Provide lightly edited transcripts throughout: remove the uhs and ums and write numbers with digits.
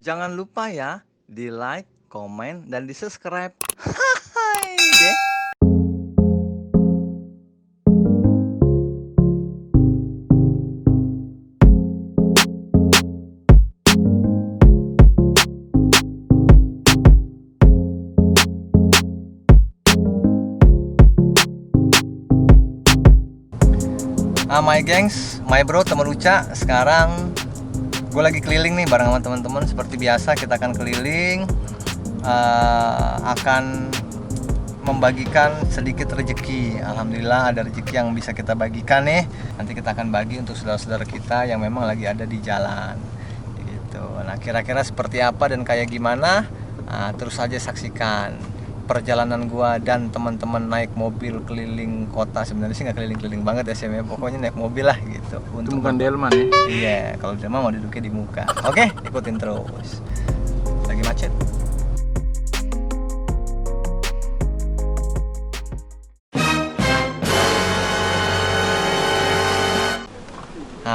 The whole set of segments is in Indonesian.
Jangan lupa ya di like, komen, dan di subscribe. Hai deh. My gengs, my bro, teman Uca. Sekarang gue lagi keliling nih bareng sama teman-teman. Seperti biasa kita akan keliling, akan membagikan sedikit rezeki. Alhamdulillah ada rezeki yang bisa kita bagikan nih. Nanti kita akan bagi untuk saudara-saudara kita yang memang lagi ada di jalan gitu. Nah, kira-kira seperti apa dan kayak gimana? Terus saja saksikan perjalanan gua dan teman-teman naik mobil keliling kota. Sebenarnya sih nggak keliling-keliling banget ya, pokoknya naik mobil lah gitu. Itu bukan delman ya? Iya, kalau delman mau duduknya di muka. Oke, ikutin terus. Lagi macet.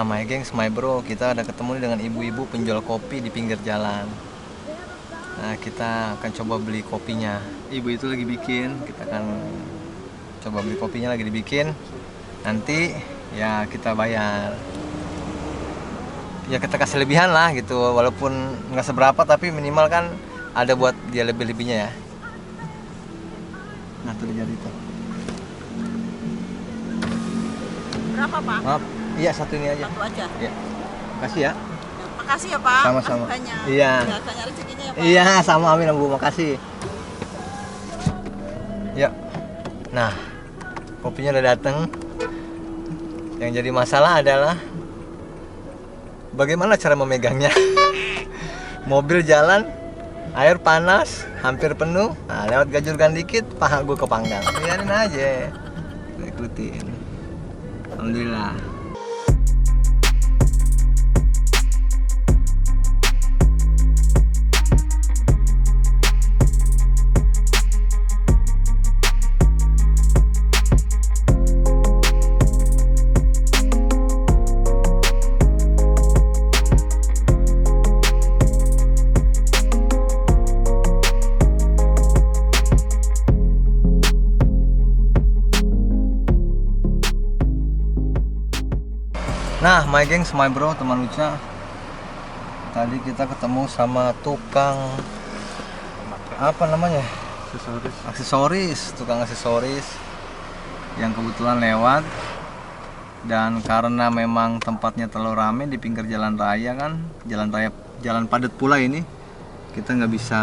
My gengs, my bro, kita ada ketemu dengan ibu-ibu penjual kopi di pinggir jalan. Nah, kita akan coba beli kopinya. Ibu itu lagi bikin, kita akan coba beli kopinya, lagi dibikin. Nanti ya kita bayar. Ya kita kasih lebihan lah gitu, walaupun nggak seberapa tapi minimal kan ada buat dia lebih-lebihnya ya. Nah, tuh dia itu. Berapa, Pak? Maaf, iya satu ini aja. Satu aja. Ya, makasih ya. Makasih ya, Pak. Sama-sama. Makasih banyak. Iya. Ya, banyak rezekinya ya, Pak. Iya, sama amin Bu, makasih. Ya. Nah, kopinya udah dateng. Yang jadi masalah adalah bagaimana cara memegangnya. Mobil jalan, air panas, hampir penuh. Nah, lewat gajurkan dikit, paha gue kepanggang. Biarin aja. Kita ikutin. Alhamdulillah. Nah, my gengs, my bro, teman Uca. Tadi kita ketemu sama tukang apa namanya? Aksesoris, tukang aksesoris yang kebetulan lewat. Dan karena memang tempatnya terlalu ramai di pinggir jalan raya kan, jalan padat pula ini, kita nggak bisa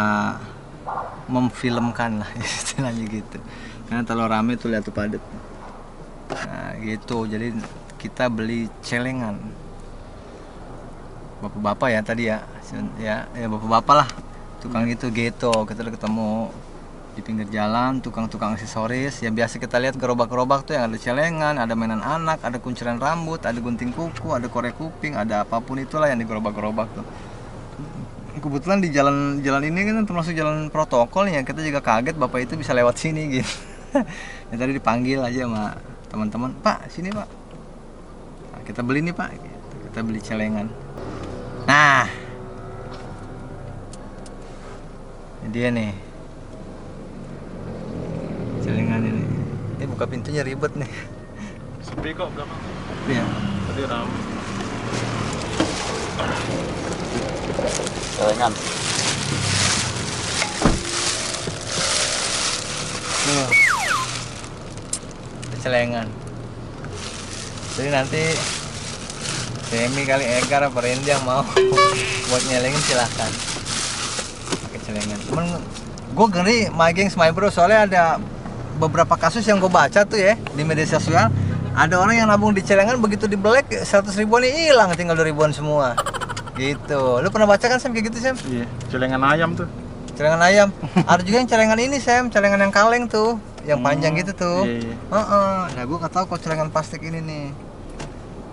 memfilmkan lah istilahnya gitu. Karena terlalu ramai tuh, lihat tuh padat. Nah, gitu. Jadi kita beli celengan. Bapak-bapak ya tadi ya. Ya bapak-bapak lah. Tukang itu gitu. Kita udah ketemu di pinggir jalan, tukang-tukang aksesoris. Yang biasa kita lihat gerobak-gerobak tuh yang ada celengan, ada mainan anak, ada kunciran rambut, ada gunting kuku, ada korek kuping, ada apapun itulah yang di gerobak-gerobak tuh. Kebetulan di jalan ini kan termasuk jalan protokol ya. Kita juga kaget bapak itu bisa lewat sini gitu. Ya tadi dipanggil aja sama teman-teman, "Pak, sini, Pak. Nah, kita beli nih, Pak." Gitu. Kita beli celengan. Nah, ini dia nih. Celengan ini. Ini buka pintunya ribet nih. Sepi kok belakang. Iya. Tadi ramai. Celengan. Celengan. Jadi nanti Semi kali Egar apa Randy yang mau buat nyelengin silahkan pakai celengan. Cuman gue ngeri, my gengs, my bro, soalnya ada beberapa kasus yang gue baca tuh ya di media sosial. Ada orang yang nabung di celengan, begitu dibelek 100 ribuan hilang, tinggal 2 ribuan semua. Gitu. Lu pernah baca kan Sam kayak gitu, Sam? Iya, celengan ayam tuh. Celengan ayam. Ada juga yang celengan ini, Sam, celengan yang kaleng tuh, yang panjang gitu tuh. Iya. Nah, gue nggak tahu kok celengan plastik ini nih.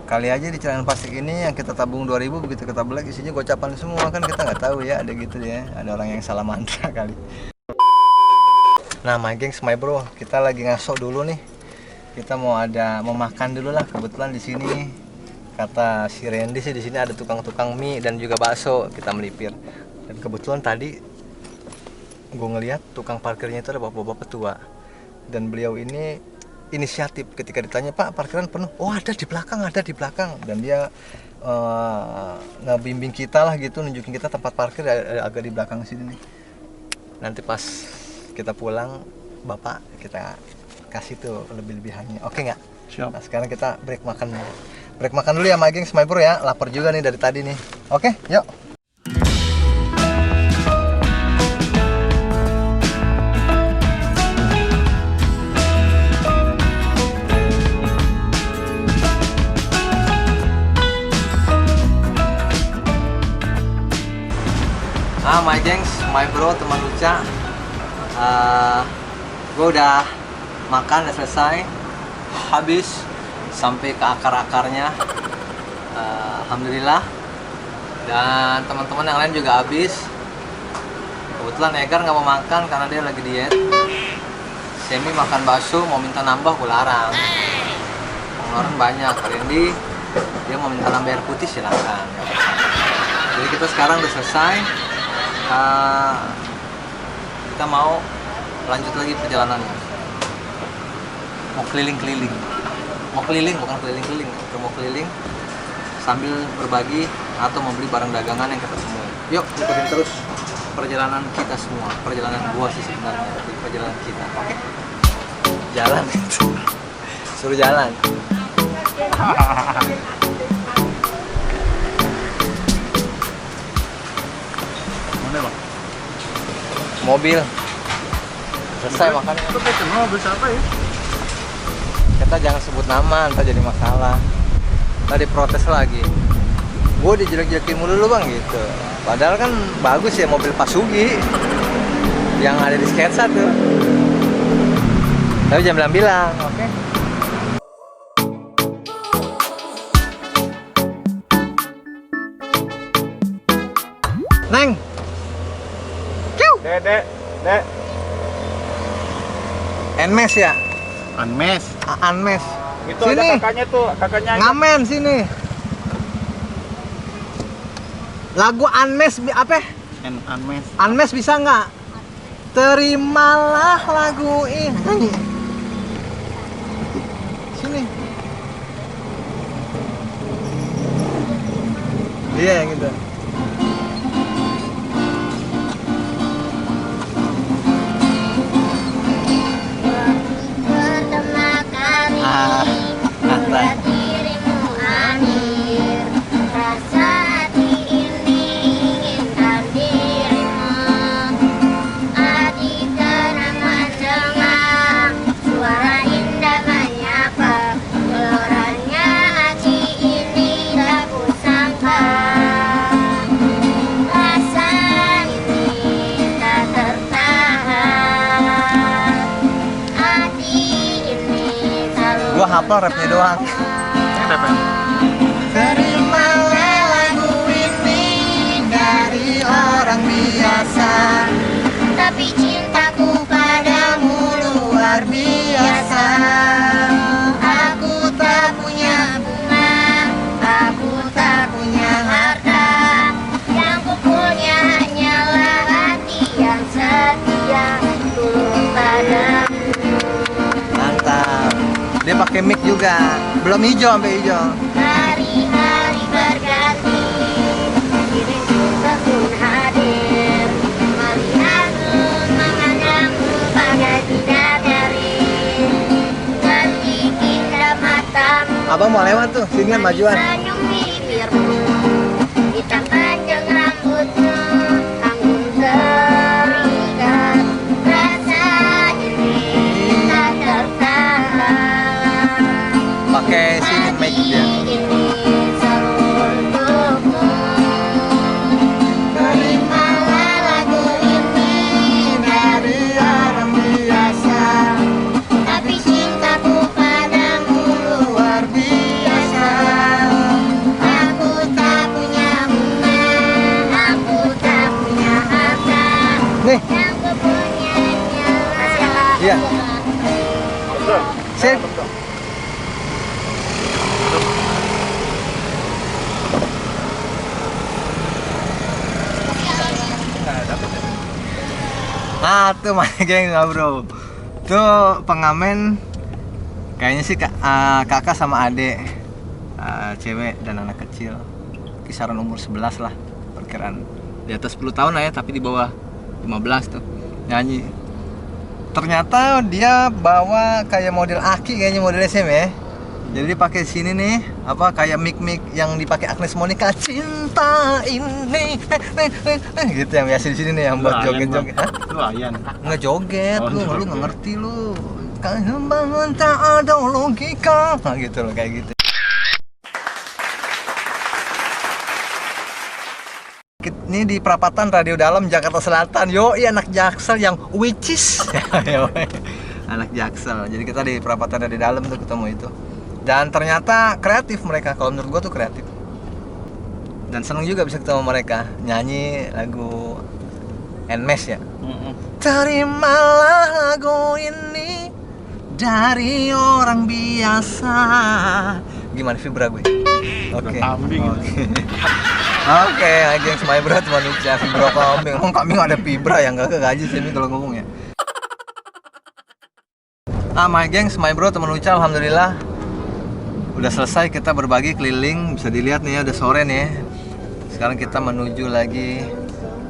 Kali aja di celengan plastik ini yang kita tabung 2000, begitu kita belek isinya gocapan semua, kan kita nggak tahu ya, ada gitu ya. Ada orang yang salah mantra kali. Nah, my gengs, my bro, kita lagi ngaso dulu nih. Kita mau makan dulu lah. Kebetulan di sini kata si Randy sih di sini ada tukang-tukang mie dan juga bakso. Kita melipir. Dan kebetulan tadi gue ngeliat tukang parkirnya itu ada bapak-bapak tua, dan beliau ini inisiatif ketika ditanya, Pak parkiran penuh, oh ada di belakang, dan dia ngebimbing kita lah gitu, nunjukin kita tempat parkir agak di belakang sini nih. Nanti pas kita pulang bapak kita kasih tuh lebih-lebihannya, oke nggak? Siap. Nah sekarang kita break makan dulu ya my gengs, my bro ya, lapar juga nih dari tadi nih. Oke yuk. My gengs, my bro, teman Luca, gue udah makan, udah selesai, habis sampai ke akar-akarnya, alhamdulillah. Dan teman-teman yang lain juga habis. Kebetulan Egar nggak mau makan karena dia lagi diet. Semi makan bakso, mau minta nambah, gue larang. Pengeluaran banyak. Randy dia mau minta nambah air putih, silakan. Jadi kita sekarang udah selesai. Kita mau lanjut lagi perjalanannya, mau keliling-keliling, bukan keliling-keliling, kita mau keliling sambil berbagi atau membeli barang dagangan yang kita temui. Yuk ikutin terus perjalanan kita semua, perjalanan gua sih sebenarnya, tapi perjalanan kita. Oke? Jalan, suruh jalan. Mobil selesai makannya. Itu kayak mobil siapa ya? Kita jangan sebut nama, ntar jadi masalah. Tadi protes lagi. Gue dijelek-jelekin mulu lu bang gitu. Padahal kan bagus ya mobil Pak Sugi yang ada di sketsa tuh. Tapi jangan bilang-bilang, oke? Neng. Dek. Enmes ya? Anmes. Anmes. Itu sini. ada kakaknya. Ngamen sini. Lagu Anmes apa? Anmes. Anmes bisa nggak? Terimalah lagu ini. Sini. Iya yang gitu. Buat dirimu hadir, rasa hati ini inginkan dirimu. Adik kenangan dengar suara indah menyapa, geloranya hati ini tak kusangka. Rasa ini tak tertahan, hati ini selalu. Gua hafal rapnya doang. Ini apa? Terimalah lagu ini dari orang biasa, Tapi cintaku padamu luar biasa. Aku tak punya bunga, aku tak punya harta. Yang ku punya hanyalah hati yang setia tulus padamu. Mantap. Dia pakai mic juga. Belum hijau sampai hijau. Hari-hari berganti, diriku tak pun hadir, melihatmu, memandangmu bagai bidadari. Cantik indah matamu, Abang mau lewat tuh, sini kan majuan. senyum bibirmu, hitam panjang rambutmu, tanggung terikat. Rasa ini tak tertahan. Pakai sini mic dia. Ini selalu untukmu. Terimalah lagu ini dari orang biasa, tapi cintaku padamu luar biasa. Aku tak punya bunga, aku tak punya harta. Nih, Yang ku punya hanyalah Iya. sip. Ah tuh my geng bro. Tuh pengamen kayaknya sih kakak sama adik, cewek dan anak kecil, kisaran umur 11 lah, perkiraan di atas 10 tahun lah ya, tapi di bawah 15 tuh nyanyi. Ternyata dia bawa kayak model aki, kayaknya model SM ya. Jadi dipakai sini nih, apa kayak mic yang dipakai Agnes Monica, cinta ini, gitu yang biasa di sini nih yang buat joget-joget. Lu ayan. Nggak joget, Oh, lu joget. nggak ngerti lu. Kayak bangun tak ada logika, nah, gitu loh kayak gitu. Ini di perapatan Radio Dalam Jakarta Selatan. Yo, iya anak Jaksel yang witches. Anak Jaksel. Jadi kita di perapatan Radio Dalam tuh ketemu itu. Dan ternyata kreatif mereka. Kalau menurut gua tuh kreatif. Dan seneng juga bisa ketemu mereka nyanyi lagu Nmes ya. Terimalah lagu ini dari orang biasa. Gimana vibra gue? Oke. Kambing. Oke, gengs my bro teman ucap vibra kambing. Emang kambing ada vibra yang gak kegaji sih ini kalau ngomong ya. My gengs my bro teman ucap, alhamdulillah udah selesai kita berbagi keliling. Bisa dilihat nih ya udah sore nih ya. Sekarang kita menuju lagi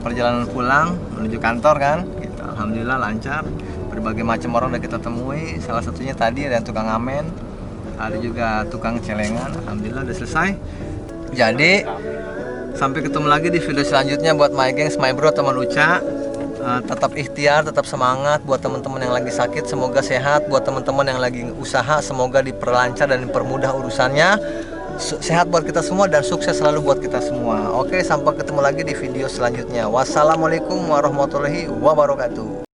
perjalanan pulang menuju kantor kan. Gitu. Alhamdulillah lancar. Berbagai macam orang udah kita temui. Salah satunya tadi ada tukang ngamen, ada juga tukang celengan. Alhamdulillah udah selesai. Jadi sampai ketemu lagi di video selanjutnya buat my gengs, my bro, teman Uca. Tetap ikhtiar, tetap semangat buat teman-teman yang lagi sakit, semoga sehat. Buat teman-teman yang lagi usaha, semoga diperlancar dan dipermudah urusannya. Sehat buat kita semua dan sukses selalu buat kita semua. Oke, sampai ketemu lagi di video selanjutnya. Wassalamualaikum warahmatullahi wabarakatuh.